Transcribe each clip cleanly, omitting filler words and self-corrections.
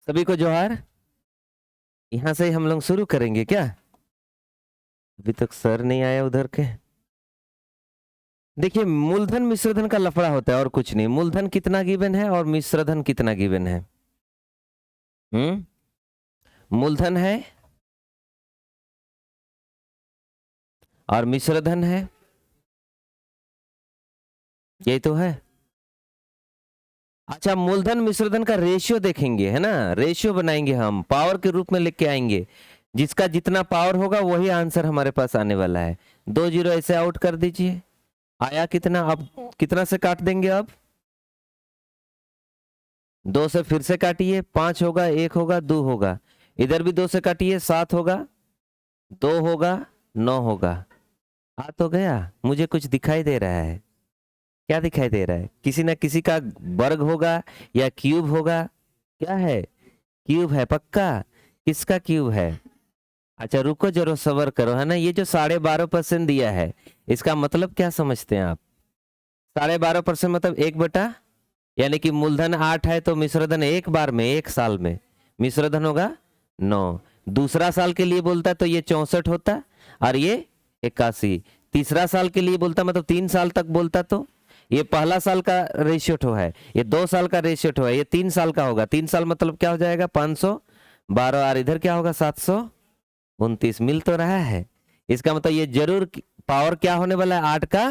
सभी को जोहार। यहाँ से ही हम लोग शुरू करेंगे क्या? अभी तक सर नहीं आया उधर के। देखिए, मूलधन मिश्रधन का लफड़ा होता है और कुछ नहीं। मूलधन कितना गिवन है और मिश्रधन कितना गिवन है? मूलधन है और मिश्रधन है, यही तो है। अच्छा, मूलधन मिश्रधन का रेशियो देखेंगे, है ना? रेशियो बनाएंगे, हम पावर के रूप में लेके आएंगे। जिसका जितना पावर होगा वही आंसर हमारे पास आने वाला है। 2 जीरो ऐसे आउट कर दीजिए। आया कितना? अब कितना से काट देंगे? अब 2 से फिर से काटिए, 5 होगा, 1 होगा, 2 होगा। इधर भी 2 से काटिए, 7 होगा, 2 होगा, 9 होगा। आ तो गया। मुझे कुछ दिखाई दे रहा है। क्या दिखाई दे रहा है? किसी ना किसी का वर्ग होगा या क्यूब होगा। क्या है? क्यूब है पक्का? किसका क्यूब है? अच्छा रुको, जरा सबर करो, है ना? ये जो 12.5% दिया है, इसका मतलब क्या समझते हैं आप? 12.5% मतलब 1 बटा, यानी कि मूलधन 8 है तो मिश्रधन एक बार में, एक साल में मिश्रधन होगा 9। दूसरा साल के लिए बोलता तो ये 64 होता और ये 81। तीसरा साल के लिए बोलता मतलब 3 साल तक बोलता तो ये पहला साल का रेशियो ठो है, ये 2 साल का रेशियो ठो है, ये 3 साल का होगा। 3 साल मतलब क्या हो जाएगा? 512। और इधर क्या होगा? 729। मिल तो रहा है। इसका मतलब ये जरूर पावर क्या होने वाला है? 8 का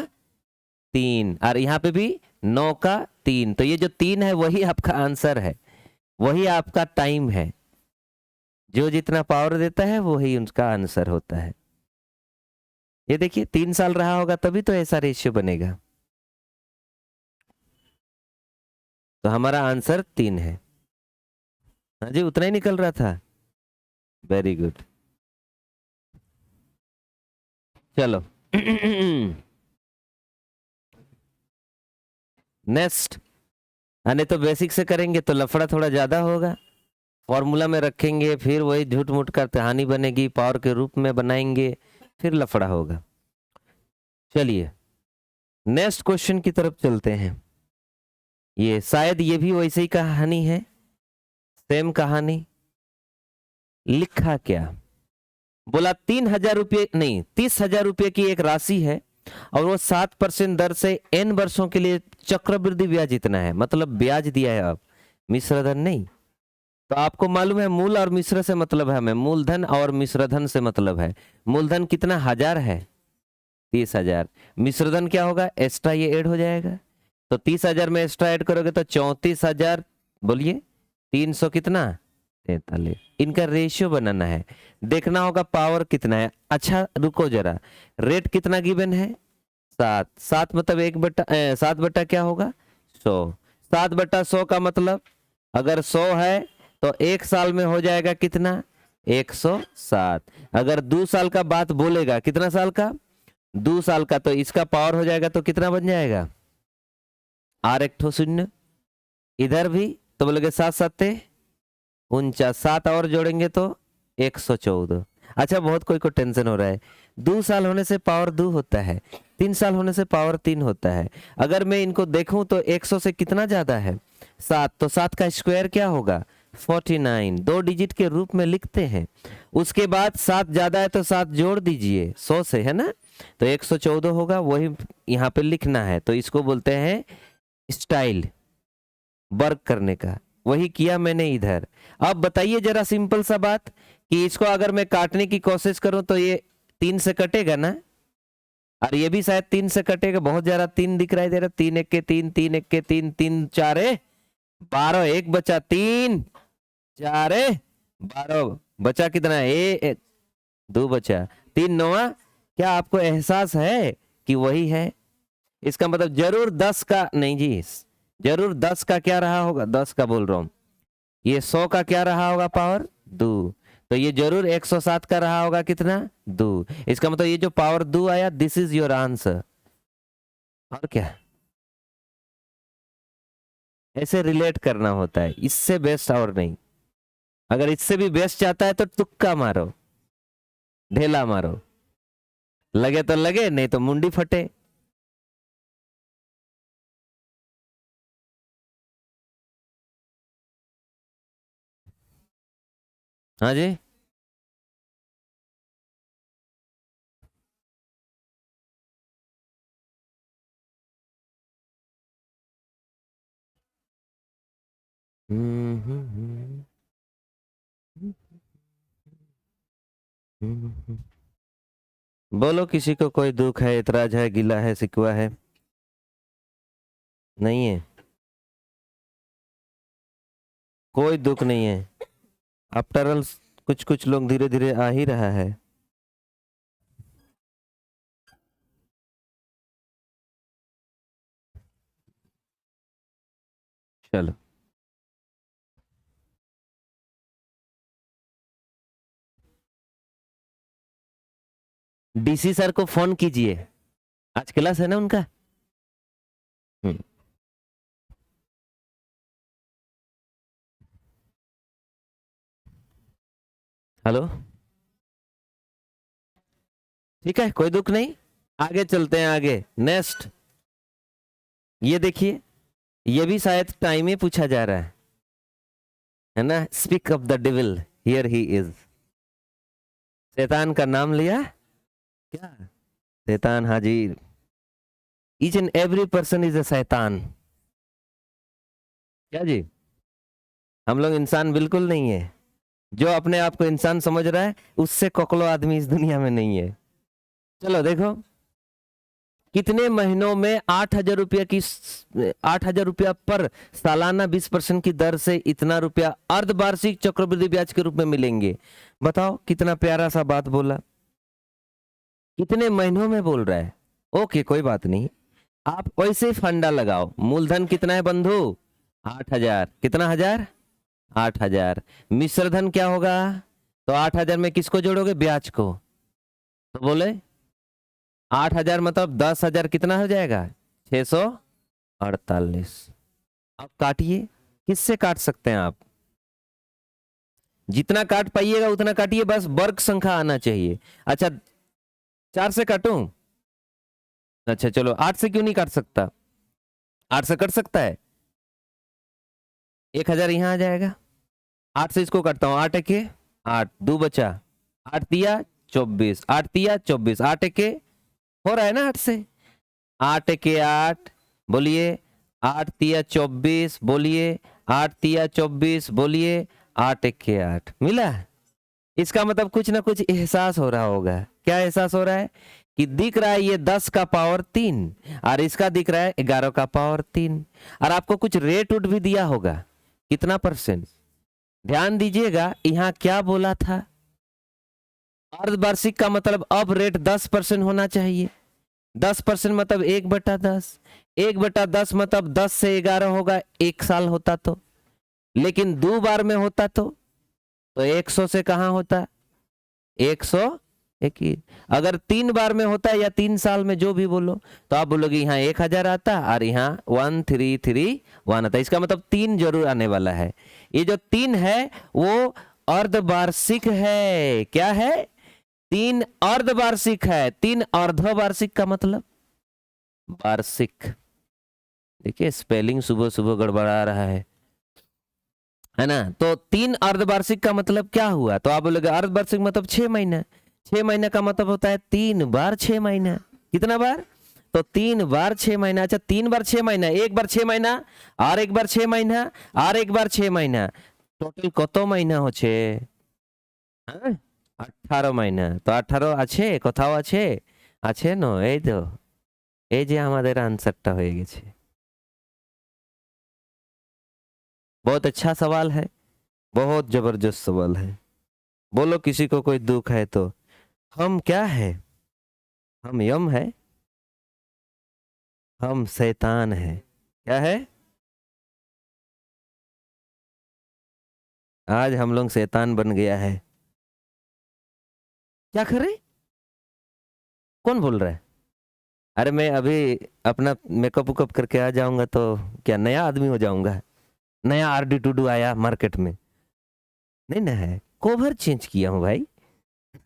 3, और यहाँ पे भी 9 का 3। तो ये जो 3 है वही आपका आंसर है, वही आपका टाइम है। जो जितना पावर देता है वही उनका आंसर होता है। ये देखिए, 3 साल रहा होगा तभी तो ऐसा रेशियो बनेगा। तो हमारा आंसर 3 है। हाँ जी, उतना ही निकल रहा था। Very good. चलो नेक्स्ट। नहीं तो बेसिक से करेंगे तो लफड़ा थोड़ा ज्यादा होगा। फॉर्मूला में रखेंगे, फिर वही झूठ मूठ कर कहानी बनेगी, पावर के रूप में बनाएंगे, फिर लफड़ा होगा। चलिए नेक्स्ट क्वेश्चन की तरफ चलते हैं। ये शायद ये भी वैसे ही कहानी है, सेम कहानी। लिखा क्या? बोला 3,000 रुपये नहीं, 30,000 रुपये की एक राशि है और वो 7% दर से n वर्षों के लिए चक्रवृद्धि ब्याज इतना है, मतलब ब्याज दिया है। अब मिश्रधन नहीं, तो आपको मालूम है मूल और मिश्र से मतलब है हमें, मूलधन और मिश्रधन से मतलब है। मूलधन कितना हजार है? 30,000। मिश्रधन क्या होगा? एक्स्ट्रा ये ऐड हो जाएगा, तो 30,000 में एक्स्ट्रा ऐड करोगे तो 34,000। बोलिए 300 कितना? 43। इनका रेशियो बनाना है, देखना होगा पावर कितना है। अच्छा रुको जरा, रेट कितना गिवन है? 7। 7 मतलब 7 बटा क्या होगा? 100। 7/100 का मतलब अगर 100 है तो एक साल में हो जाएगा कितना? 107। अगर 2 साल का बात बोलेगा, कितना साल का? 2 साल का, तो इसका पावर हो जाएगा तो कितना बन जाएगा? आर एक ठो शून्य। इधर भी तो बोलोगे 7 7 49, 7 और जोड़ेंगे तो 114। अच्छा, बहुत कोई को टेंशन हो रहा है। 2 साल होने से पावर 2 होता है, 3 साल होने से पावर 3 होता है। अगर मैं इनको देखूं तो 100 से कितना ज्यादा है? 7। तो 7 का स्क्वायर क्या होगा? 49। 2 डिजिट के रूप में लिखते हैं। उसके बाद 7 ज्यादा है तो 7 जोड़ दीजिए 100 से, है ना? तो 114 होगा, वही यहाँ पे लिखना है। तो इसको बोलते हैं स्टाइल, वर्क करने का। वही किया मैंने इधर। अब बताइए जरा सिंपल सा बात, कि इसको अगर मैं काटने की कोशिश करूं तो ये 3 से कटेगा ना, और ये भी शायद 3 से कटेगा। बहुत ज्यादा 3 दिखाई दे रहा। 3 1 के 3, 3 1 के 3, 3 4 12, 1 बचा, 3 4 12 बचा कितना? 2 बचा, 3 9। क्या आपको एहसास है कि वही है? इसका मतलब जरूर 10 का नहीं जी, जरूर 10 का क्या रहा होगा? 10 का बोल रहा हूं, ये 100 का क्या रहा होगा? पावर 2। तो ये जरूर 107 का रहा होगा कितना? 2। इसका मतलब ये जो पावर 2 आया, दिस इज योर आंसर। और क्या, ऐसे रिलेट करना होता है, इससे बेस्ट और नहीं। अगर इससे भी बेस्ट चाहता है तो तुक्का मारो, ढेला मारो, लगे तो लगे, नहीं तो मुंडी फटे। हाँ जी। हम्म, हम्म, हम्म, हम्म। बोलो, किसी को कोई दुख है, इतराज है, गिला है, शिकवा है? नहीं है, कोई दुख नहीं है। आफ्टर ऑल कुछ कुछ लोग धीरे धीरे आ ही रहा है। चलो, डीसी सर को फोन कीजिए, आज क्लास है ना उनका। हम्म। हेलो। ठीक है, कोई दुख नहीं। आगे चलते हैं, आगे नेक्स्ट। ये देखिए, ये भी शायद टाइम ही पूछा जा रहा है ना। Speak of the devil, here he is. शैतान का नाम लिया क्या? शैतान हाजिर। Each and every person is a शैतान। क्या जी? हम लोग इंसान बिल्कुल नहीं है। जो अपने आप को इंसान समझ रहा है, उससे कोकलो आदमी इस दुनिया में नहीं है। चलो देखो, कितने महीनों में 8,000 रुपया की, 8,000 रुपया पर सालाना 20% की दर से इतना रुपया अर्धवार्षिक चक्रवृद्धि ब्याज के रूप में मिलेंगे। बताओ, कितना प्यारा सा बात बोला। कितने महीनों में बोल रहा है। ओके, कोई बात नहीं। आप वैसे फंडा लगाओ। मूलधन कितना है बंधु? 8,000। कितना हजार? 8,000। मिश्र धन क्या होगा? तो 8,000 में किसको जोड़ोगे? ब्याज को। तो बोले 8,000 मतलब 10,000 कितना हो जाएगा? 648। अब काटिए। किससे काट सकते हैं आप? जितना काट पाइएगा उतना काटिए, बस वर्ग संख्या आना चाहिए। अच्छा, 4 से काटूं? अच्छा चलो, 8 से क्यों नहीं काट सकता? 8 से कट सकता है। 1,000 यहां आ जाएगा। 8 से इसको काटता हूं। 8 एके 8, 2 बचा। 8 तिया 24, 8 तिया 24, 8 एके हो रहा है ना 8 से। 8 एके 8, बोलिए। 8 तिया 24, बोलिए। 8 तिया 24, बोलिए। 8 एके 8 मिला। इसका मतलब कुछ ना कुछ एहसास हो रहा होगा। क्या एहसास हो रहा है? कि दिख रहा है ये 10 का पावर 3, और इसका दिख रहा है 11 का पावर 3। और आपको कुछ रेट उट भी दिया होगा, कितना परसेंट। ध्यान दीजिएगा, यहां क्या बोला था? अर्धवार्षिक का मतलब अब रेट 10% होना चाहिए। 10% मतलब 1/10। 1/10 मतलब 10 से 11 होगा, 1 साल होता तो। लेकिन 2 बार में होता तो 100 से कहाँ होता? 121। अगर 3 बार में होता है या 3 साल में, जो भी बोलो, तो आप बोलोगे यहाँ 1,000 आता और यहाँ 1,331 आता। इसका मतलब 3 जरूर आने वाला है। ये जो 3 है वो अर्धवार्षिक है। क्या है? 3 अर्धवार्षिक है। 3 अर्धवार्षिक का मतलब वार्षिक। देखिए, स्पेलिंग सुबह सुबह गड़बड़ा रहा है ना। तो 3 अर्धवार्षिक का मतलब क्या हुआ? तो आप बोलोगे अर्धवार्षिक मतलब 6 महीना। 6 महीना का मतलब होता है 3 बार 6 महीना। कितना बार? तो 3 बार 6 महीना। अच्छा, 3 बार 6 महीना, 1 बार 6 महीना, और 1 बार 6 महीना, और 1 बार 6 महीना। टोटल कत महीना হচ্ছে? 18 महीনা। তো 18 আছে, কোথাও আছে? আছে না? এই তো, এই যে আমাদের আনসারটা হয়ে গেছে। बहुत अच्छा सवाल है, बहुत जबरदस्त सवाल है। बोलो, किसी को कोई दुख है तो? हम क्या है? हम यम है। हम शैतान है। क्या है? आज हम लोग शैतान बन गया है। क्या करे? कौन बोल रहा है? अरे मैं अभी अपना मेकअप उकअप करके आ जाऊंगा तो क्या नया आदमी हो जाऊंगा? नया आरडी टूडू आया मार्केट में? नहीं ना है, कोवर चेंज किया हूँ भाई।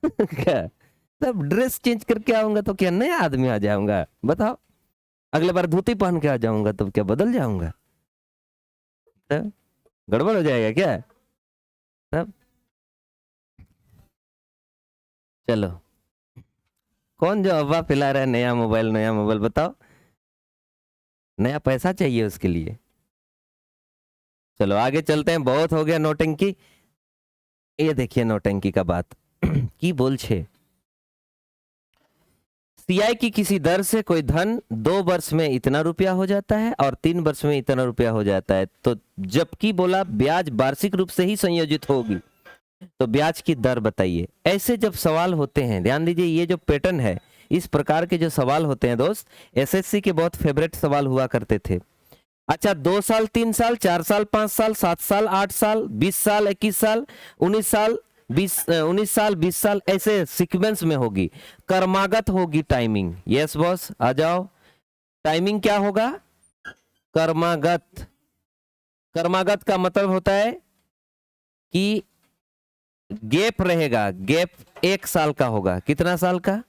क्या? तब ड्रेस चेंज करके आऊंगा तो क्या नया आदमी आ जाऊंगा? बताओ। अगले बार धोती पहन के आ जाऊंगा तब क्या बदल जाऊंगा? तब गड़बड़ हो जाएगा क्या? तब चलो, कौन जो अफवाह फैला रहा है नया मोबाइल बताओ, नया पैसा चाहिए उसके लिए। चलो आगे चलते हैं, बहुत हो गया नौटंकी। ये देखिए नौटंकी का बात की बोल छे, सीआई की किसी दर से कोई धन 2 वर्ष में इतना रुपया हो जाता है और 3 वर्ष में इतना रुपया हो जाता है, तो जबकि बोला ब्याज वार्षिक रूप से ही संयोजित होगी, तो ब्याज की दर बताइए। ऐसे जब सवाल होते हैं, ध्यान दीजिए, ये जो पैटर्न है, इस प्रकार के जो सवाल होते हैं दोस्त, एसएससी के बहुत फेवरेट सवाल हुआ करते थे। अच्छा, 2 साल, 3 साल, 4 साल, 5 साल, 7 साल, 8 साल, 20 साल, 21 साल, 19 साल, 19 साल, 20 साल, ऐसे सीक्वेंस में होगी, कर्मागत होगी टाइमिंग। यस बॉस, आ जाओ। टाइमिंग क्या होगा? कर्मागत। कर्मागत का मतलब होता है कि गैप रहेगा, गैप 1 साल का होगा। कितना साल का?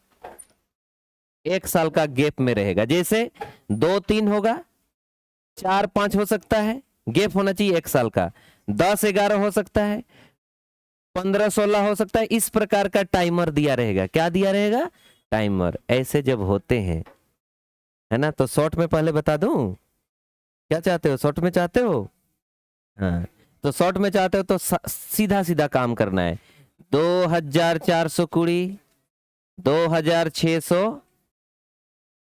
1 साल का गैप में रहेगा। जैसे 2-3 होगा, 4-5 हो सकता है, गैप होना चाहिए 1 साल का। 10-11 हो सकता है, 15-16 हो सकता है। इस प्रकार का टाइमर दिया रहेगा। क्या दिया रहेगा? टाइमर। ऐसे जब होते हैं, है ना, तो शॉर्ट में पहले बता दूं, क्या चाहते हो? शॉर्ट में चाहते हो? हाँ, तो शॉर्ट में चाहते हो तो सीधा सीधा काम करना है। 2420, 2600,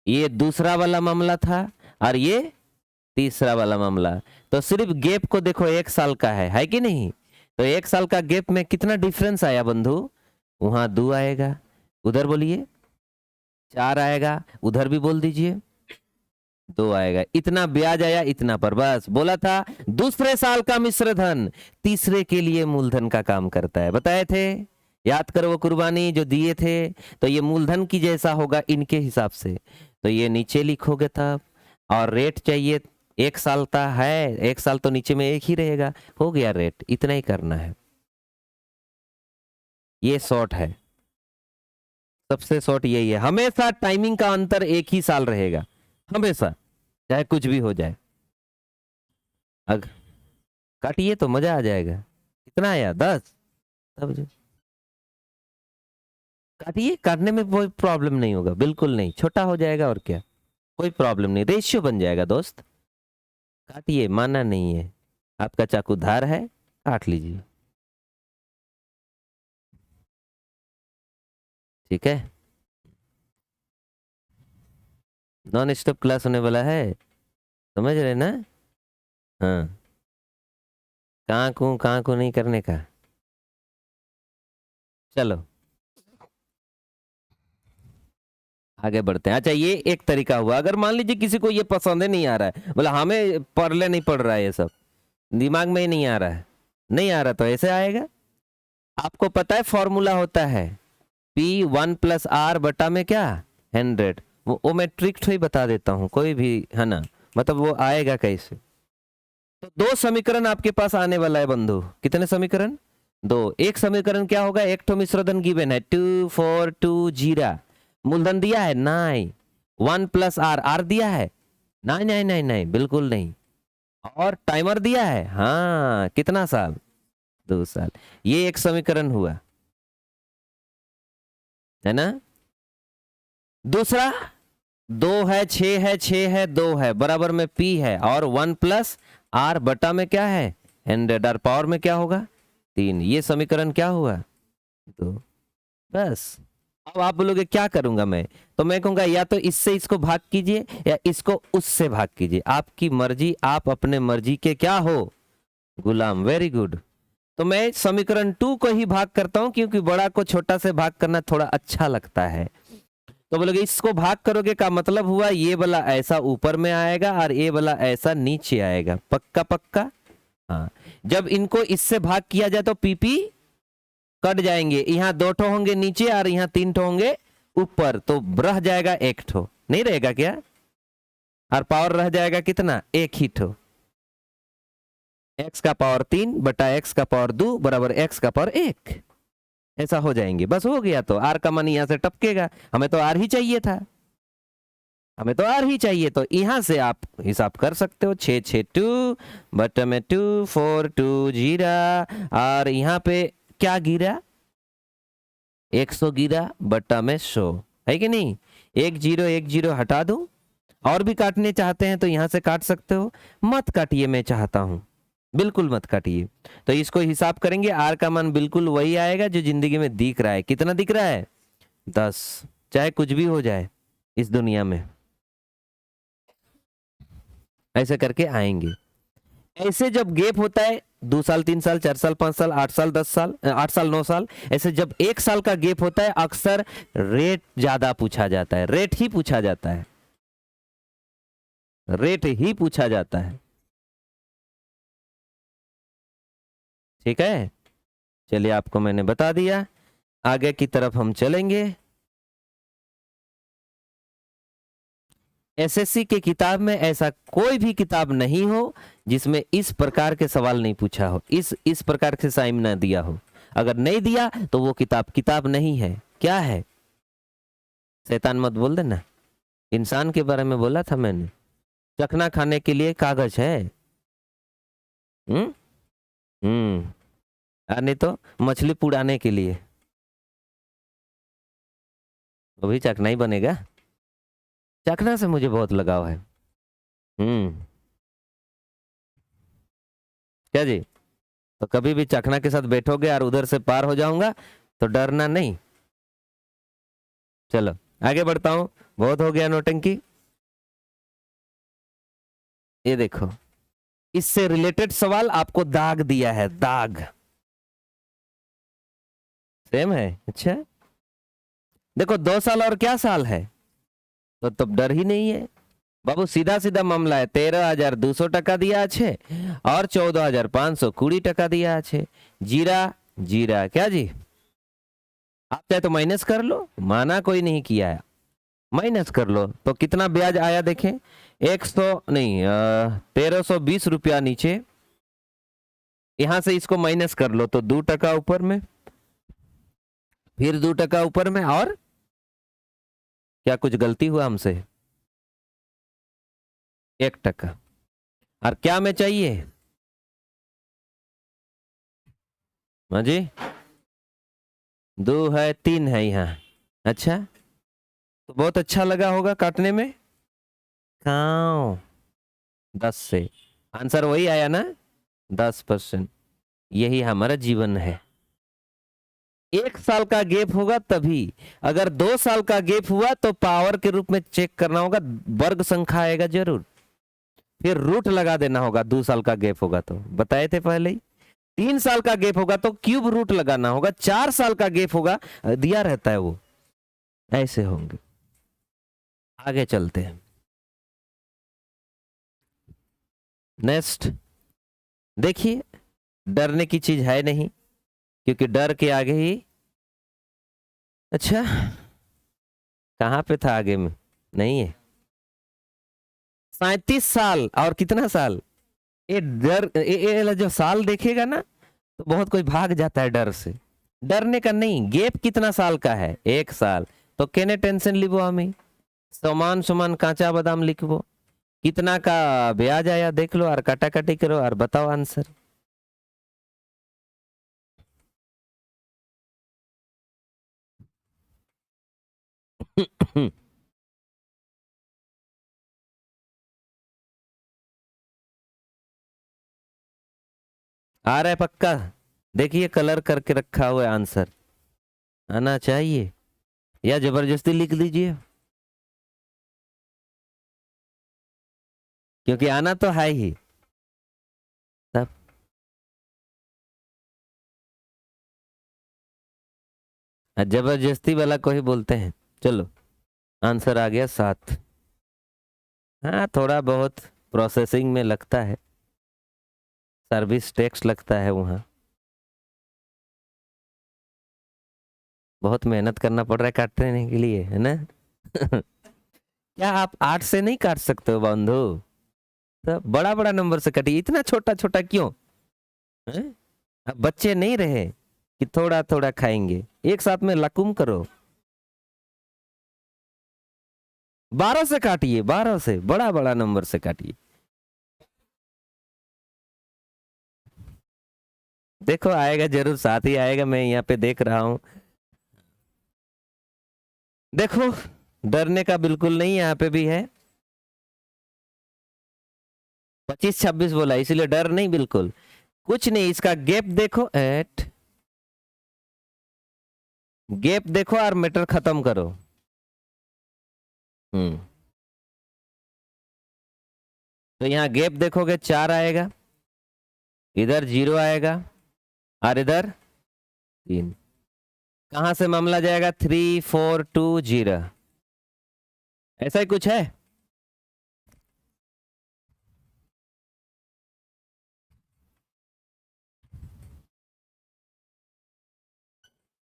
ये दूसरा वाला मामला था, और ये तीसरा वाला मामला। तो सिर्फ गैप को देखो, 1 साल का है कि नहीं? तो 1 साल का गैप में कितना डिफरेंस आया बंधु? वहां 2 आएगा, उधर बोलिए 4 आएगा, उधर भी बोल दीजिए 2 आएगा। इतना ब्याज आया, इतना पर। बस बोला था, दूसरे साल का मिश्र धन तीसरे के लिए मूलधन का काम करता है, बताए थे। याद करो वो कुर्बानी जो दिए थे, तो ये मूलधन की जैसा होगा इनके हिसाब से, तो ये नीचे लिखोगे तब। और रेट चाहिए 1 साल का है, 1 साल तो नीचे में एक ही रहेगा, हो गया रेट। इतना ही करना है, ये शॉर्ट है, सबसे शॉर्ट यही है। हमेशा टाइमिंग का अंतर 1 ही साल रहेगा, हमेशा, चाहे कुछ भी हो जाए। अग काटिए तो मजा आ जाएगा। कितना आया? 10। तब काटिए, काटने में कोई प्रॉब्लम नहीं होगा, बिल्कुल नहीं, छोटा हो जाएगा और क्या, कोई प्रॉब्लम नहीं, रेशियो बन जाएगा दोस्त। काटिए, माना नहीं है, आपका चाकू धार है, काट लीजिए, ठीक है। नॉन स्टॉप क्लास होने वाला है, समझ रहे ना? हाँ, कहाँ को नहीं करने का। चलो आगे बढ़ते हैं। अच्छा, ये एक तरीका हुआ। अगर मान लीजिए किसी को ये पसंद ही नहीं आ रहा है, बोला हमें पढ़ले नहीं पढ़ रहा है, ये सब दिमाग में ही नहीं आ रहा है, नहीं आ रहा, तो ऐसे आएगा। आपको पता है फॉर्मूला होता है P1+R बटा में क्या? 100। वो मैं ट्रिक ही बता देता हूँ, कोई भी, है ना, मतलब वो आएगा कैसे। तो 2 समीकरण आपके पास आने वाला है बंधु। कितने समीकरण? 2। एक समीकरण क्या होगा? एक तो मिश्रधन गिवन है 2420, मूलधन दिया है 9, 1+R, आर दिया है? नहीं नहीं नहीं नहीं, बिल्कुल नहीं। और टाइमर दिया है, हाँ, कितना साल? 2 साल। ये एक समीकरण हुआ, है ना। दूसरा 2 है, 6 है, 6 है, 2 है, बराबर में P है, और 1+R बटा में क्या है? 100, और पावर में क्या होगा? 3। ये समीकरण क्या हुआ? 2। बस। अब आप बोलोगे क्या करूंगा मैं, तो मैं कहूंगा या तो इससे इसको भाग कीजिए, या इसको उससे भाग कीजिए, आपकी मर्जी, आप अपने मर्जी के क्या हो? गुलाम। Very good. तो मैं समीकरण 2 को ही भाग करता हूं, क्योंकि बड़ा को छोटा से भाग करना थोड़ा अच्छा लगता है। तो बोलोगे इसको भाग करोगे का मतलब हुआ ये वाला ऐसा ऊपर में आएगा और ये वाला ऐसा नीचे आएगा, पक्का पक्का? हाँ। जब इनको इससे भाग किया जाए तो पीपी कट जाएंगे, यहाँ 2 ठो होंगे नीचे और यहाँ 3 ठो होंगे ऊपर, तो रह जाएगा 1 ठो, नहीं रहेगा क्या? और पावर रह जाएगा कितना? 1 ही ठो। x का पावर 3 बटा x का पावर 2 बराबर x का पावर 1, ऐसा हो जाएंगे। बस हो गया। तो r का मान यहां से टपकेगा, हमें तो r ही चाहिए था, हमें तो r ही चाहिए, तो यहां से आप हिसाब कर सकते हो। 662 बटा में 2420, और यहाँ पे क्या गिरा? 100 गिरा बट्टा में 100, है कि नहीं। 1 0 हटा दूं, और भी काटने चाहते हैं तो यहां से काट सकते हो, मत काटिए, मैं चाहता हूं बिल्कुल मत काटिए। तो इसको हिसाब करेंगे, आर का मान बिल्कुल वही आएगा जो जिंदगी में दिख रहा है। कितना दिख रहा है? 10, चाहे कुछ भी हो जाए इस दुनिया में। ऐसे करके आएंगे। ऐसे जब गैप होता है 2 साल 3 साल 4 साल 5 साल 8 साल 10 साल 8 साल 9 साल, ऐसे जब 1 साल का गैप होता है अक्सर रेट ज्यादा पूछा जाता है, रेट ही पूछा जाता है, रेट ही पूछा जाता है। ठीक है, चलिए आपको मैंने बता दिया, आगे की तरफ हम चलेंगे। एसएससी के किताब में ऐसा कोई भी किताब नहीं हो जिसमें इस प्रकार के सवाल नहीं पूछा हो, इस प्रकार के साइन ना दिया हो। अगर नहीं दिया तो वो किताब नहीं है। क्या है? शैतान मत बोल देना, इंसान के बारे में बोला था मैंने। चखना खाने के लिए कागज है। हम्म नहीं तो मछली पुड़ाने के लिए, वो भी चखना ही बनेगा। चखना से मुझे बहुत लगाव है। क्या जी? तो कभी भी चखना के साथ बैठोगे और उधर से पार हो जाऊंगा तो डरना नहीं। चलो आगे बढ़ता हूं, बहुत हो गया नौटंकी। ये देखो, इससे रिलेटेड सवाल आपको दाग दिया है, दाग सेम है। अच्छा देखो, 2 साल और क्या साल है, तो तब डर ही नहीं है बाबू। सीधा सीधा मामला है, 13,200 टका दिया अच्छे और 14,520 टका दिया अच्छे। जीरा जीरा क्या जी, आप चाहे तो माइनस कर लो, माना कोई नहीं किया है, माइनस कर लो तो कितना ब्याज आया देखें। 100 नहीं 1320 रुपया नीचे, यहां से इसको माइनस कर लो तो 2 टका ऊपर में, फिर 2 टका ऊपर में, और क्या कुछ गलती हुआ हमसे? 1 टका। और क्या में चाहिए? हाँ जी, 2 है 3 है यहाँ। अच्छा, तो बहुत अच्छा लगा होगा काटने में। काओ 10 से आंसर वही आया ना, 10%। यही हमारा जीवन है। 1 साल का गैप होगा तभी, अगर 2 साल का गैप हुआ तो पावर के रूप में चेक करना होगा, वर्ग संख्या आएगा जरूर, फिर रूट लगा देना होगा। 2 साल का गैप होगा तो बताए थे पहले ही। 3 साल का गैप होगा तो क्यूब रूट लगाना होगा। 4 साल का गैप होगा, दिया रहता है वो, ऐसे होंगे। आगे चलते हैं, नेक्स्ट देखिए, डरने की चीज है नहीं, क्योंकि डर के आगे ही, अच्छा कहां पे था आगे में, नहीं है। 37 साल और कितना साल, ये डर ये जो साल देखेगा ना तो बहुत कोई भाग जाता है डर से। डरने का नहीं, गैप कितना साल का है, 1 साल, तो केने टेंशन लिबो हमें, समान समान कांचा बादाम लिखबो, कितना का ब्याज आया देख लो और काटाकाटी करो और बताओ आंसर। आ रहा है पक्का? देखिए कलर करके रखा हुआ है आंसर, आना चाहिए या जबरदस्ती लिख लीजिए, क्योंकि आना तो है ही। तब जबरदस्ती वाला को ही बोलते हैं। चलो आंसर आ गया 7। हाँ थोड़ा बहुत प्रोसेसिंग में लगता है, सर्विस टैक्स लगता है वहाँ, बहुत मेहनत करना पड़ रहा है काटने के लिए, है ना। क्या आप 8 से नहीं काट सकते हो बंधु? तो बड़ा बड़ा नंबर से कटिए, इतना छोटा छोटा क्यों है? अब बच्चे नहीं रहे कि थोड़ा थोड़ा खाएंगे, एक साथ में लकुम करो। 12 से काटिए, 12 से, बड़ा बड़ा नंबर से काटिए। देखो आएगा जरूर, साथ ही आएगा, मैं यहाँ पे देख रहा हूँ। देखो डरने का बिल्कुल नहीं, यहाँ पे भी है 25-26 बोला, इसीलिए डर नहीं बिल्कुल कुछ नहीं। इसका गैप देखो, गैप देखो और मैटर खत्म करो। तो यहाँ गैप देखोगे 4 आएगा, इधर 0 आएगा और इधर 3। कहां से मामला जाएगा? 3 4 2 0, ऐसा ही कुछ है।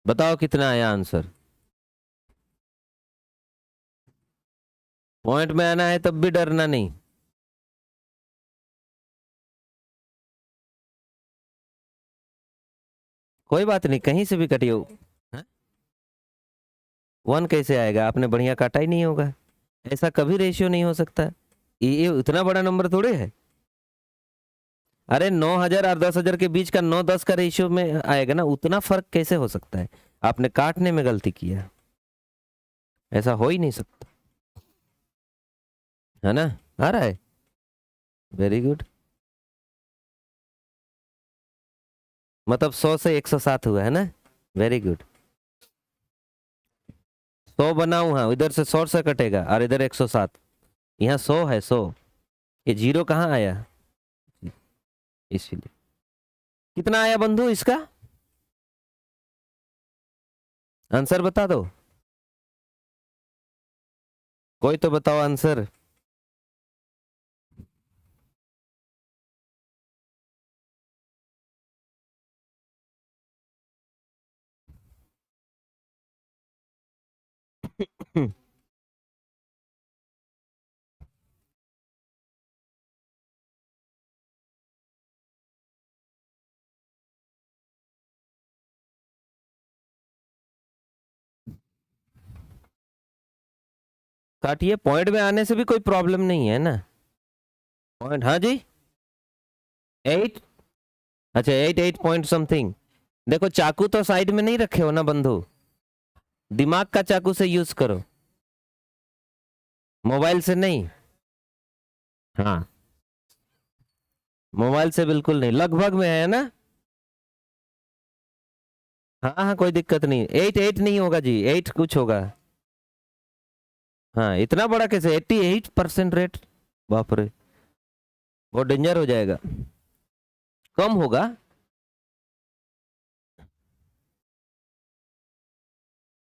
बताओ कितना आया आंसर। पॉइंट में आना है तब भी डरना नहीं। कोई बात नहीं, कहीं से भी कटियो। 1 कैसे आएगा? आपने बढ़िया काटा ही नहीं होगा। ऐसा कभी रेशियो नहीं हो सकता। ये उतना बड़ा नंबर थोड़े है। अरे 9,000 और 10,000 के बीच का 9-10 का रेशियो में आएगा ना, उतना फर्क कैसे हो सकता है? आपने काटने में गलती किया, ऐसा हो ही नहीं सकता, है ना? आ रहा है, वेरी गुड। मतलब 100 से 107 हुआ है ना, वेरी गुड। 100 बनाऊ, हाँ इधर से 100 से कटेगा और इधर 107, यहाँ 100 है 100, ये 0 कहाँ आया? इसीलिए कितना आया बंधु इसका आंसर बता दो, कोई तो बताओ आंसर। काटिए, पॉइंट में आने से भी कोई प्रॉब्लम नहीं है ना। पॉइंट, हाँ जी 8, अच्छा 8 पॉइंट समथिंग। देखो चाकू तो साइड में नहीं रखे हो ना बंधु, दिमाग का चाकू से यूज करो, मोबाइल से नहीं। हाँ मोबाइल से बिल्कुल नहीं, लगभग में है ना। हाँ हाँ कोई दिक्कत नहीं, 8 नहीं होगा जी, 8 कुछ होगा। हाँ इतना बड़ा कैसे? 88% रेट, बाप रे बहुत डेंजर हो जाएगा, कम होगा।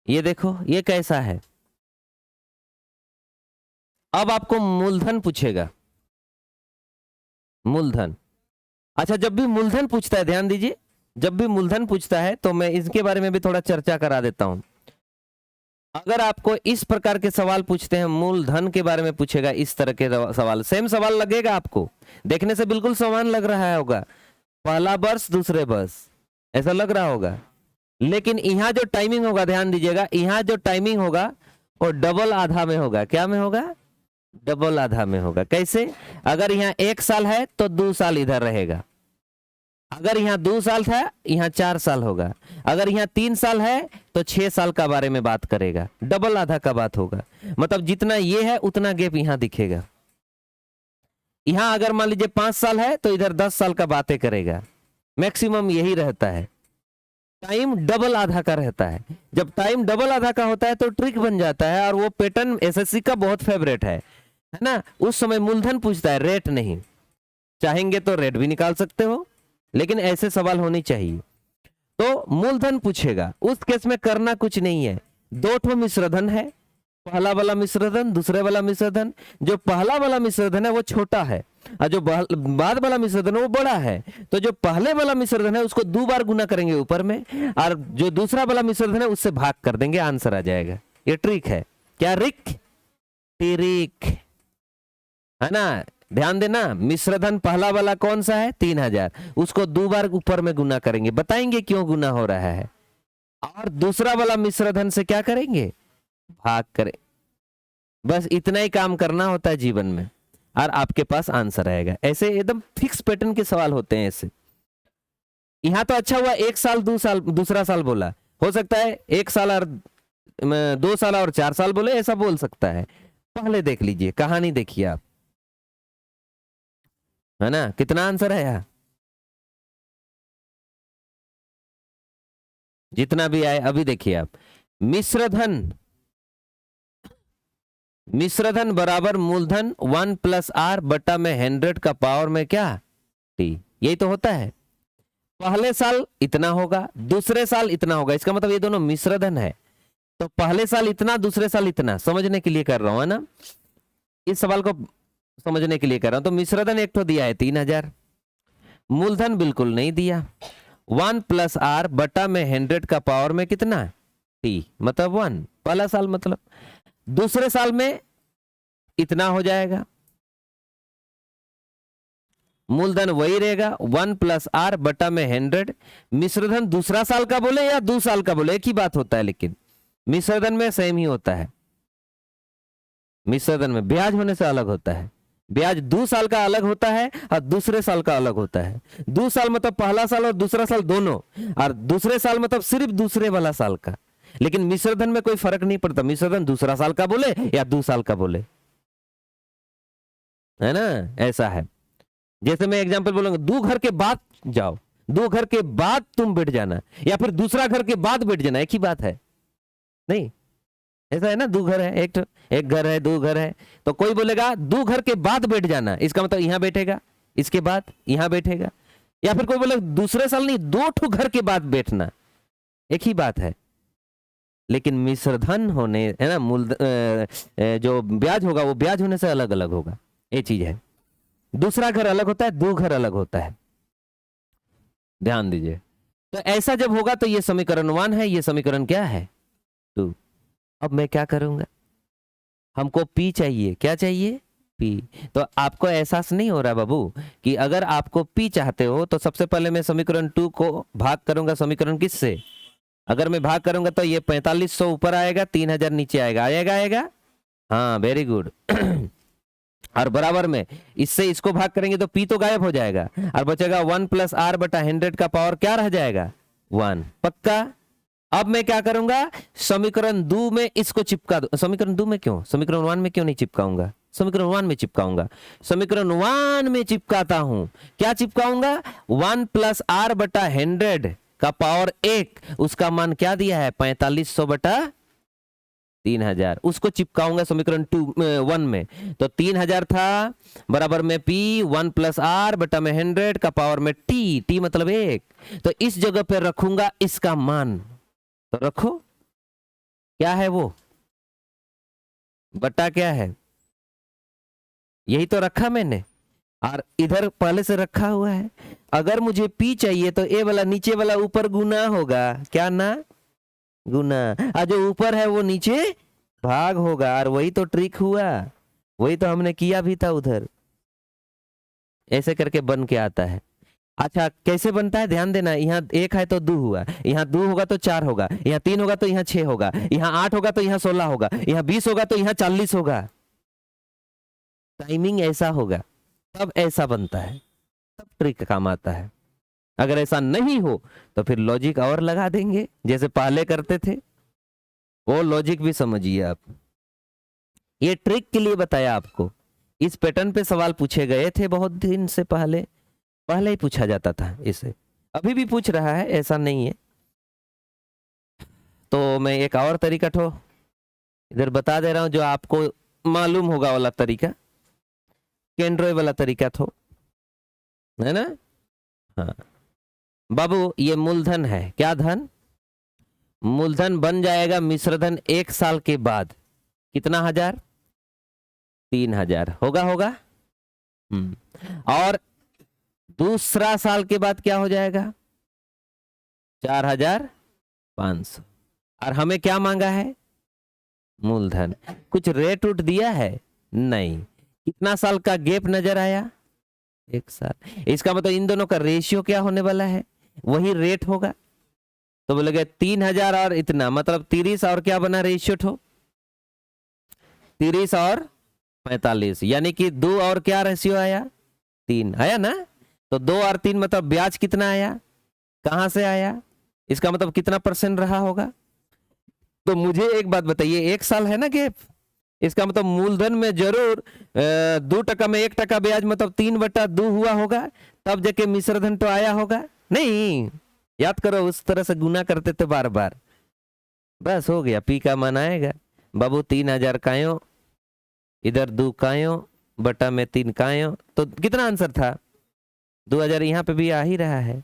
ये देखो ये कैसा है। अब आपको मूलधन पूछेगा, मूलधन। अच्छा जब भी मूलधन पूछता है, ध्यान दीजिए, जब भी मूलधन पूछता है तो मैं इसके बारे में भी थोड़ा चर्चा करा देता हूं। अगर आपको इस प्रकार के सवाल पूछते हैं, मूलधन के बारे में पूछेगा इस तरह के सवाल, सेम सवाल लगेगा आपको, देखने से बिल्कुल समान लग रहा होगा, पहला वर्ष दूसरे वर्ष ऐसा लग रहा होगा, लेकिन यहाँ जो टाइमिंग होगा, ध्यान दीजिएगा, यहाँ जो टाइमिंग होगा वो डबल आधा में होगा। क्या में होगा? डबल आधा में होगा। कैसे? अगर यहाँ 1 साल है तो 2 साल इधर रहेगा, अगर यहाँ 2 साल था यहाँ 4 साल होगा, अगर यहाँ 3 साल है तो 6 साल का बारे में बात करेगा, डबल आधा का बात होगा। मतलब जितना ये है उतना गैप यहाँ दिखेगा। यहाँ अगर मान लीजिए 5 साल है तो इधर 10 साल का बातें करेगा, मैक्सिमम यही रहता है। टाइम डबल आधा का रहता है। जब टाइम डबल आधा का होता है तो ट्रिक बन जाता है, और वो पैटर्न एसएससी का बहुत फेवरेट है ना। उस समय मूलधन पूछता है, रेट नहीं। चाहेंगे तो रेट भी निकाल सकते हो, लेकिन ऐसे सवाल होने चाहिए। तो मूलधन पूछेगा, उस केस में करना कुछ नहीं है, 2 ठो मिश्रधन है, पहला वाला मिश्रधन, दूसरे वाला मिश्रधन। जो पहला वाला मिश्रधन है वो छोटा है और जो बाद वाला मिश्रधन है वो बड़ा है। तो जो पहले वाला मिश्रधन है उसको 2 बार गुना करेंगे ऊपर में, और जो दूसरा वाला मिश्रधन है उससे भाग कर देंगे, आंसर आ जाएगा। ये ट्रिक है। क्या रिक? टिरिक, है ना। ध्यान देना, मिश्रधन पहला वाला कौन सा है? 3,000, उसको 2 बार ऊपर में गुना करेंगे, बताएंगे क्यों गुना हो रहा है, और दूसरा वाला मिश्रधन से क्या करेंगे? भाग करें। बस इतना ही काम करना होता है जीवन में, और आपके पास आंसर आएगा। ऐसे एकदम फिक्स पैटर्न के सवाल होते हैं ऐसे। यहां तो अच्छा हुआ 1 साल 2 साल दूसरा साल बोला, हो सकता है 1 साल और 2 साल और 4 साल बोले, ऐसा बोल सकता है। पहले देख लीजिए, कहानी देखिए आप, है ना, कितना आंसर है यहाँ, जितना भी आए। अभी देखिए आप, मिश्रधन, मिश्रधन बराबर मूलधन 1 + r बटा में 100 का पावर में क्या, टी, यही तो होता है। पहले साल इतना होगा, दूसरे साल इतना होगा, इसका मतलब ये दोनों मिश्रधन है। तो पहले साल इतना, दूसरे साल इतना, समझने के लिए कर रहा हूं, है ना, इस सवाल को समझने के लिए कर रहा हूं। तो मिश्रधन एक तो दिया है 3000, मूलधन बिल्कुल नहीं दिया, 1 + r बटा में 100 का पावर में कितना, टी, मतलब 1, पहला साल मतलब। दूसरे साल में इतना हो जाएगा, मूलधन वही रहेगा 1 + r बटा में 100। मिश्रधन दूसरा साल का बोले या 2 साल का बोले, एक ही बात होता है, लेकिन मिश्रधन में सेम ही होता है। मिश्रधन में ब्याज होने से अलग होता है, ब्याज 2 साल का अलग होता है और दूसरे साल का अलग होता है। 2 साल मतलब पहला साल और दूसरा साल दोनों, और दूसरे साल मतलब सिर्फ दूसरे वाला साल का। लेकिन मिश्रधन में कोई फर्क नहीं पड़ता, मिश्रधन दूसरा साल का बोले या 2 साल का बोले, है ना, ऐसा है। जैसे मैं एग्जांपल बोलूंगा, 2 घर के बाद जाओ, 2 घर के बाद तुम बैठ जाना, या फिर दूसरा घर के बाद बैठ जाना, एक ही बात है, नहीं, ऐसा है ना, 2 घर है, एक घर है, 2 घर है, तो कोई बोलेगा 2 घर के बाद बैठ जाना, इसका मतलब यहां बैठेगा, इसके बाद यहां बैठेगा। या फिर कोई बोले दूसरे साल नहीं, 2 घर के बाद बैठना, एक ही बात है। लेकिन मिश्रधन होने, है ना, जो ब्याज होगा वो ब्याज होने से अलग अलग होगा, ये चीज है। दूसरा घर अलग होता है, 2 घर अलग होता है, ध्यान दीजिए। तो ऐसा जब होगा तो ये समीकरण 1 है, ये समीकरण क्या है, 2। अब मैं क्या करूंगा, हमको P चाहिए, क्या चाहिए, P। तो आपको एहसास नहीं हो रहा बाबू कि अगर आपको P चाहते हो तो सबसे पहले मैं समीकरण 2 को भाग करूंगा समीकरण किससे, अगर मैं भाग करूंगा तो ये 4500 ऊपर आएगा, 3000 नीचे आएगा, आएगा, हाँ वेरी गुड। और बराबर में इससे इसको भाग करेंगे तो P तो गायब हो जाएगा, और बचेगा 1 + r बटा 100 का पावर क्या रह जाएगा, 1, पक्का। अब मैं क्या करूंगा, समीकरण 2 में इसको चिपका दो, समीकरण 2 में क्यों, समीकरण 1 में क्यों नहीं चिपकाऊंगा, समीकरण 1 में चिपकाऊंगा, समीकरण 1 में चिपकाता हूं, क्या चिपकाऊंगा, 1 + r बटा 100 का पावर 1, उसका मान क्या दिया है, 4500 बटा 3000, उसको चिपकाऊंगा समीकरण 1 में। तो 3000 था, बराबर में P 1 + r बटा में 100 का पावर में T मतलब 1, तो इस जगह पे रखूंगा इसका मान, तो रखो, क्या है वो, बटा क्या है, यही तो रखा मैंने, और इधर पहले से रखा हुआ है। अगर मुझे P चाहिए तो ए वाला नीचे वाला ऊपर गुना होगा, क्या ना, गुना, और जो ऊपर है वो नीचे भाग होगा, और वही तो ट्रिक हुआ, वही तो हमने किया भी था उधर, ऐसे करके बन के आता है। अच्छा कैसे बनता है, ध्यान देना, यहाँ 1 है तो 2 हुआ, यहाँ 2 होगा तो 4 होगा, यहाँ 3 होगा तो यहाँ 6 होगा, यहाँ 8 होगा तो यहाँ 16 होगा, यहाँ 20 होगा तो यहाँ 40 होगा, टाइमिंग ऐसा होगा, तब ऐसा बनता है, तब ट्रिक काम आता है। अगर ऐसा नहीं हो तो फिर लॉजिक और लगा देंगे जैसे पहले करते थे, वो लॉजिक भी समझिए आप, ये ट्रिक के लिए बताया आपको। इस पैटर्न पे सवाल पूछे गए थे बहुत दिन से, पहले ही पूछा जाता था इसे, अभी भी पूछ रहा है, ऐसा नहीं है। तो मैं एक और तरीका ठो इधर बता दे रहा हूं जो आपको मालूम होगा वाला तरीका, केंड्रॉय वाला तरीका थो, है ना, हाँ बाबू, ये मूलधन है, क्या धन, मूलधन बन जाएगा मिश्रधन 1 साल के बाद, कितना हजार, 3000 होगा। और दूसरा साल के बाद क्या हो जाएगा, 4500, और हमें क्या मांगा है, मूलधन। कुछ रेट उठ दिया है, नहीं, कितना साल का गैप नजर आया, 1 साल, इसका मतलब इन दोनों का रेशियो क्या होने वाला है, वही रेट होगा। तो बोलेगे 3000 और इतना, मतलब 30 और क्या बना रेशियो ठो, 30 और 45, यानी कि 2 और क्या रेशियो आया, 3 आया ना। तो 2 और 3 मतलब ब्याज कितना आया, कहां से आया, इसका मतलब कितना % रहा होगा, तो मुझे एक बात बताइए, 1 साल है ना गैप, इसका मतलब मूलधन में जरूर 2% में 1% ब्याज, मतलब 3/2 हुआ होगा, तब जाके मिश्र धन तो आया होगा। नहीं, याद करो, उस तरह से गुना करते थे बार बार, बस हो गया, पी का मान आएगा बाबू 3000 कायों, इधर 2 कायों बटा में 3 कायों, तो कितना आंसर था 2000, यहाँ पे भी आ ही रहा है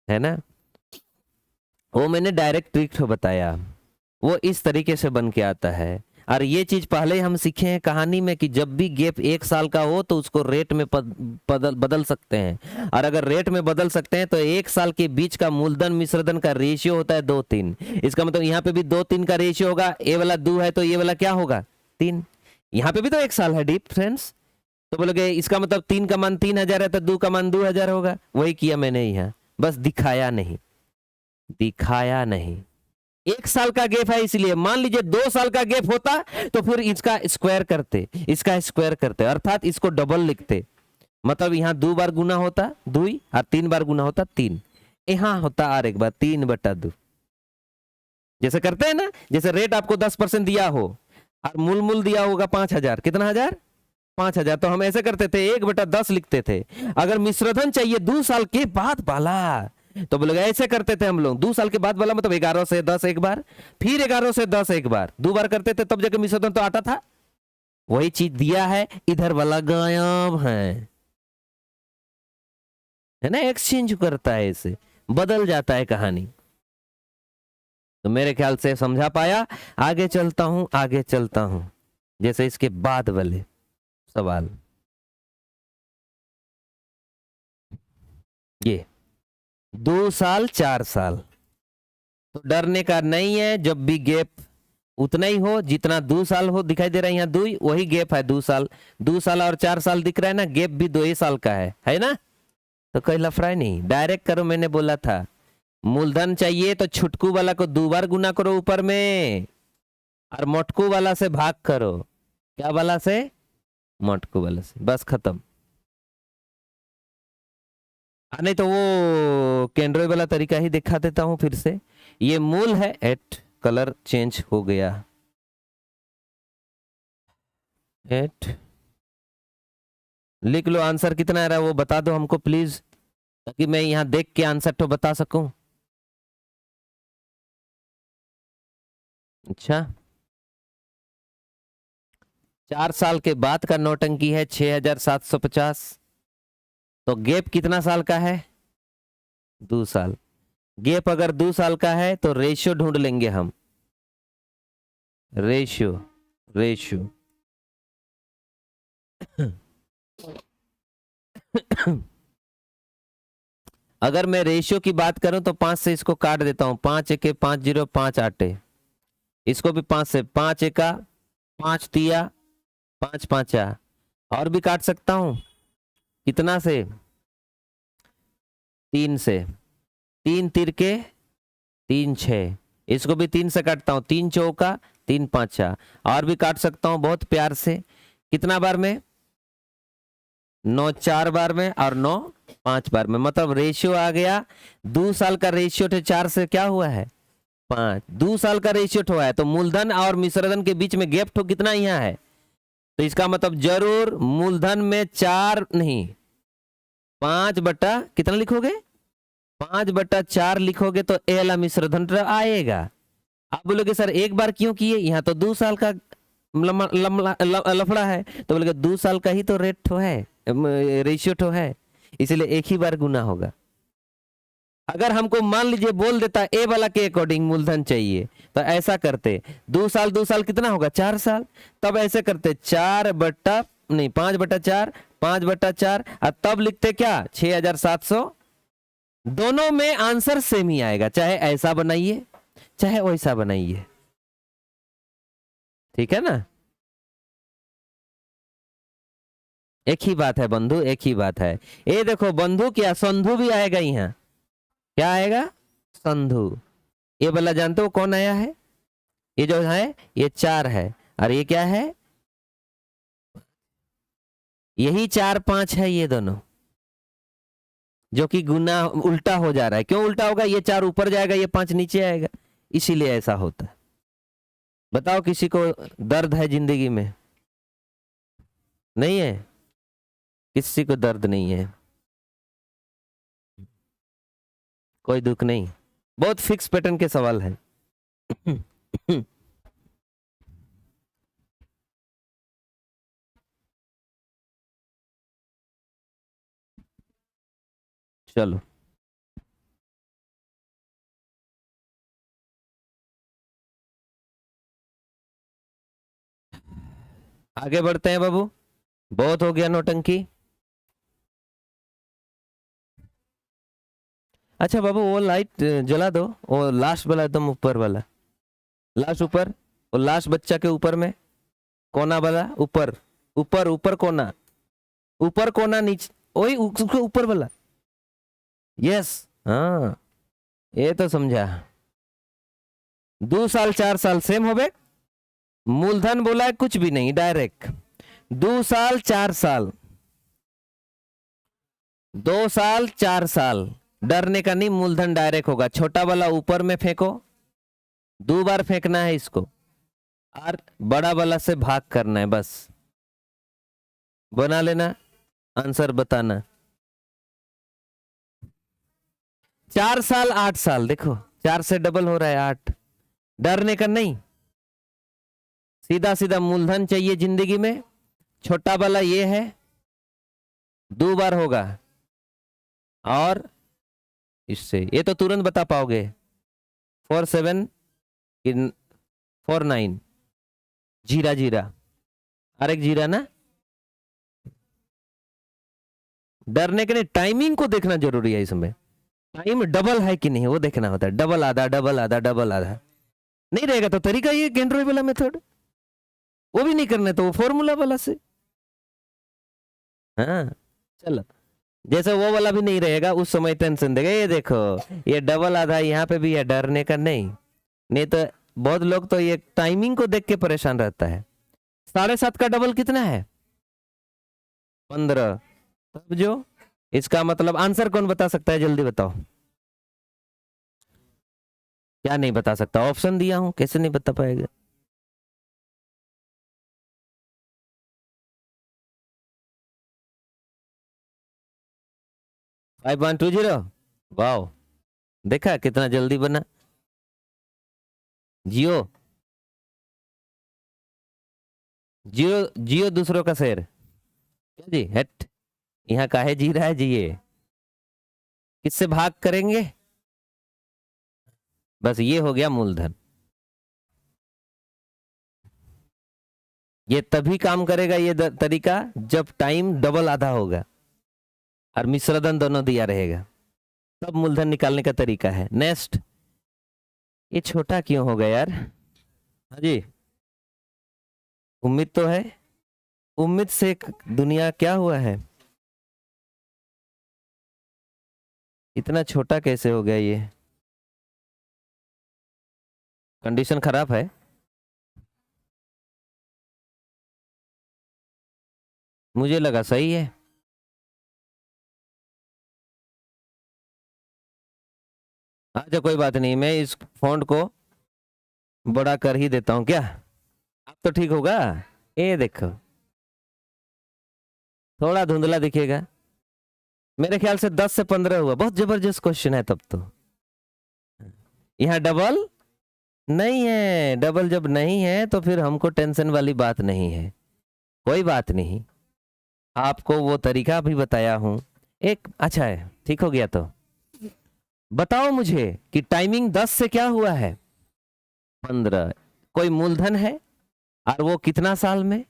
ना। वो मैंने डायरेक्ट ट्रिक बताया, वो इस तरीके से बन के आता है। और ये चीज पहले हम सीखे हैं कहानी में कि जब भी गैप 1 साल का हो तो उसको रेट में बदल सकते हैं, और अगर रेट में बदल सकते हैं तो 1 साल के बीच का मूलधन मिश्रधन का रेशियो होता है 2:3। इसका मतलब यहाँ पे भी 2:3 का रेशियो होगा, ये वाला 2 है तो ये वाला क्या होगा 3। यहाँ पे भी तो 1 साल है डीप फ्रेंड्स, तो बोलोगे इसका मतलब 3 का मान 3000 है तो 2 का मान 2000 होगा। वही किया मैंने यहाँ, बस दिखाया नहीं 1 साल का गैप है, इसलिए मान लीजिए 2 साल का गैप होता तो फिर इसका स्क्वायर करते, इसका स्क्वायर करते, अर्थात इसको डबल लिखते, मतलब यहाँ 2 बार गुना होता 2 और 3 बार गुना होता 3, यहाँ होता और एक बार 3/2, जैसे करते हैं ना। जैसे रेट आपको 10% दिया हो और मूल दिया होगा 5000, कितना हजार 5000, तो हम ऐसे करते थे 1/10 लिखते थे। अगर मिश्रधन चाहिए 2 साल के बाद वाला तो बोलोगे ऐसे करते थे हम लोग, 2 साल के बाद वाला मतलब 11 से 10 एक बार, फिर 11 से 10 एक बार, 2 बार करते थे, तब जाके मिश्रधन तो आता था। वही चीज दिया है, इधर वाला गायब है ना, एक्सचेंज करता है, इसे बदल जाता है कहानी। तो मेरे ख्याल से समझा पाया। आगे चलता हूं जैसे इसके बाद वाले सवाल, ये 2 साल 4 साल, तो डरने का नहीं है, जब भी गैप उतना ही हो जितना 2 साल हो, दिखाई दे रहा है यहाँ 2, वही गैप है 2 साल। 2 साल और 4 साल दिख रहा है ना, गैप भी 2 ही साल का है ना, तो कोई लफड़ा नहीं, डायरेक्ट करो। मैंने बोला था मूलधन चाहिए तो छुटकू वाला को 2 बार गुना करो ऊपर में, और मोटकू वाला से भाग करो, क्या वाला से, मोटकू वाला से, बस खत्म। नहीं तो वो कैंड्रॉय वाला तरीका ही दिखा देता हूं फिर से। ये मूल है, एट कलर चेंज हो गया, एट लिख लो, आंसर कितना आ रहा है वो बता दो हमको प्लीज, ताकि मैं यहां देख के आंसर तो बता सकूं। अच्छा, 4 साल के बाद का नौटंकी है 6750, तो गैप कितना साल का है 2 साल। गैप अगर 2 साल का है तो रेशियो ढूंढ लेंगे हम, रेशियो अगर मैं रेशियो की बात करूं तो 5 से इसको काट देता हूं, 5 एके 5 0 5 8, इसको भी 5 से, 5 एका 5 तिया 5 5, और भी काट सकता हूं, कितना से 3 से, 3 तिरके 3 6, इसको भी 3 से काटता हूं, 3 चौका 3 5, और भी काट सकता हूं बहुत प्यार से, कितना बार में 9 4 बार में और 9 5 बार में, मतलब रेशियो आ गया 2 साल का रेशियो थे 4 से क्या हुआ है 5, 2 साल का रेशियो हुआ है, तो मूलधन और मिश्रधन के बीच में गैप कितना यहाँ है, तो इसका मतलब जरूर मूलधन में 4 नहीं 5 बटा कितना लिखोगे 5/4 लिखोगे तो ए वाला मिश्रधन आएगा। आप बोलोगे सर एक बार क्यों किए, यहाँ तो 2 साल का लफड़ा है, तो बोलोगे 2 साल का ही तो रेट तो है, रेशियो तो है, इसलिए एक ही बार गुना होगा। अगर हमको मान लीजिए बोल देता ए वाला के अकॉर्डिंग मूलधन चाहिए, तो ऐसा करते 2 साल कितना होगा 4 साल, तब ऐसे करते 5/4 5/4, और तब लिखते क्या 6700। दोनों में आंसर सेम ही आएगा, चाहे ऐसा बनाइए चाहे वैसा बनाइए, ठीक है ना। एक ही बात है बंधु, एक ही बात है। ये देखो बंधु क्या संधु भी आएगा, यहाँ क्या आएगा संधु। ये वाला जानते हो कौन आया है, ये जो है ये 4 है, और ये क्या है यही 4 5 है, ये दोनों जो कि गुना उल्टा हो जा रहा है। क्यों उल्टा होगा, ये 4 ऊपर जाएगा ये 5 नीचे आएगा, इसीलिए ऐसा होता है। बताओ किसी को दर्द है जिंदगी में? नहीं है, किसी को दर्द नहीं है, कोई दुख नहीं। बहुत फिक्स पैटर्न के सवाल है। चलो आगे बढ़ते हैं बाबू, बहुत हो गया नौटंकी। अच्छा बाबू वो लाइट जला दो, वो लास्ट वाला एकदम ऊपर वाला, लास्ट ऊपर, वो लास्ट बच्चा के ऊपर में कोना वाला, ऊपर ऊपर ऊपर कोना, ऊपर कोना नीचे, वही उसके ऊपर वाला। यस, हाँ ये तो समझा। 2 साल 4 साल सेम हो गए। मूलधन बोला है कुछ भी नहीं, डायरेक्ट 2 साल 4 साल, 2 साल 4 साल, डरने का नहीं, मूलधन डायरेक्ट होगा। छोटा वाला ऊपर में फेंको, 2 बार फेंकना है इसको, और बड़ा वाला से भाग करना है, बस बना लेना, आंसर बताना। 4 साल 8 साल, देखो 4 से डबल हो रहा है 8, डरने का नहीं, सीधा सीधा मूलधन चाहिए जिंदगी में। छोटा वाला ये है, 2 बार होगा, और इससे ये तो तुरंत बता पाओगे। 4 7 4 9, जीरा जीरा, और एक जीरा ना। डरने के लिए टाइमिंग को देखना जरूरी है, इसमें टाइम डबल है कि नहीं वो देखना होता है। डबल आधा, डबल आधा, डबल आधा नहीं रहेगा तो तरीका ये गेंड्रोय वाला मेथड, वो भी नहीं करना तो वो फॉर्मूला वाला से। हाँ चलो, जैसे वो वाला भी नहीं रहेगा उस समय टेंशन देगा। ये देखो ये डबल आधा, यहाँ पे भी है, डरने का नहीं। नहीं तो बहुत लोग तो ये टाइमिंग को देख के परेशान रहता है। 7.5 का डबल कितना है? 15। तब जो इसका मतलब आंसर कौन बता सकता है, जल्दी बताओ। क्या नहीं बता सकता? ऑप्शन दिया हूं, कैसे नहीं बता पाएगा? फाइव 1 2 0। वाओ, देखा कितना जल्दी बना। जियो जियो जियो दूसरों का शेर, क्या जी हट, यहाँ काहे जी रहा है जी? ये किससे भाग करेंगे? बस ये हो गया मूलधन। ये तभी काम करेगा ये तरीका जब टाइम डबल आधा होगा और मिश्रधन दोनों दिया रहेगा, तब मूलधन निकालने का तरीका है। नेक्स्ट, ये छोटा क्यों हो गया यार? हाँ जी, उम्मीद तो है, उम्मीद से दुनिया क्या हुआ है, इतना छोटा कैसे हो गया? ये कंडीशन खराब है। मुझे लगा सही है। अच्छा कोई बात नहीं, मैं इस फॉन्ट को बड़ा कर ही देता हूं क्या, अब तो ठीक होगा। ये देखो थोड़ा धुंधला दिखेगा, मेरे ख्याल से 10 से 15 हुआ। बहुत जबरदस्त क्वेश्चन है तब तो। यहाँ डबल नहीं है, डबल जब नहीं है तो फिर हमको टेंशन वाली बात नहीं है। कोई बात नहीं, आपको वो तरीका भी बताया हूं एक। अच्छा है, ठीक हो गया। तो बताओ मुझे कि टाइमिंग 10 से क्या हुआ है 15, कोई मूलधन है और वो कितना साल में?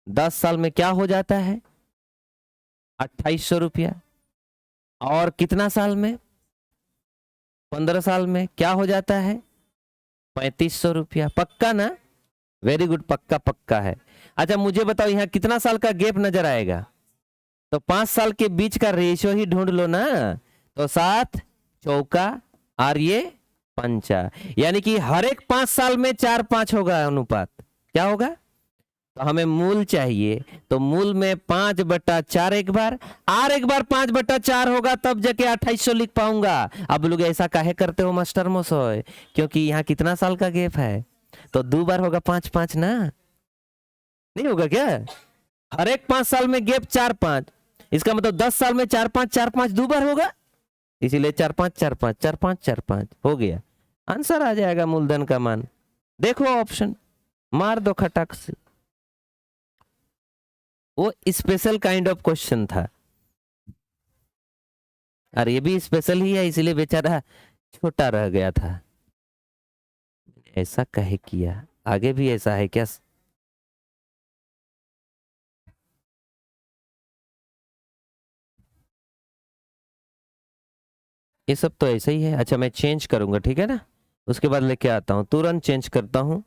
10 साल में क्या हो जाता है? 2800 रुपया। और कितना साल में? 15 साल में क्या हो जाता है? 3500 रुपया। पक्का ना? वेरी गुड, पक्का पक्का है। अच्छा मुझे बताओ यहाँ कितना साल का गैप नजर आएगा? तो 5 साल के बीच का रेशियो ही ढूंढ लो ना। तो 7 चौका और ये पंचा, यानी कि हर एक 5 साल में 4 5 होगा अनुपात। क्या होगा? तो हमें मूल चाहिए, तो मूल में 5/4 एक बार, आर एक बार 5/4 होगा तब जाके 2800 लिख पाऊंगा। अब लोग ऐसा काहे करते हो मास्टर मोसोय, क्योंकि यहाँ कितना साल का गैप है, तो 2 बार होगा 5-5 ना, नहीं होगा क्या? हर एक 5 साल में गैप 4-5, इसका मतलब 10 साल में 4-5 2 बार होगा, इसीलिए 4-5 हो गया। आंसर आ जाएगा मूलधन का मान। देखो ऑप्शन, मार दो खटाक से। वो स्पेशल काइंड ऑफ क्वेश्चन था, और ये भी स्पेशल ही है, इसलिए बेचारा छोटा रह गया था। ऐसा कहे किया, आगे भी ऐसा है क्या? ये सब तो ऐसा ही है। अच्छा मैं चेंज करूंगा, ठीक है ना, उसके बाद लेके आता हूँ, तुरंत चेंज करता हूँ।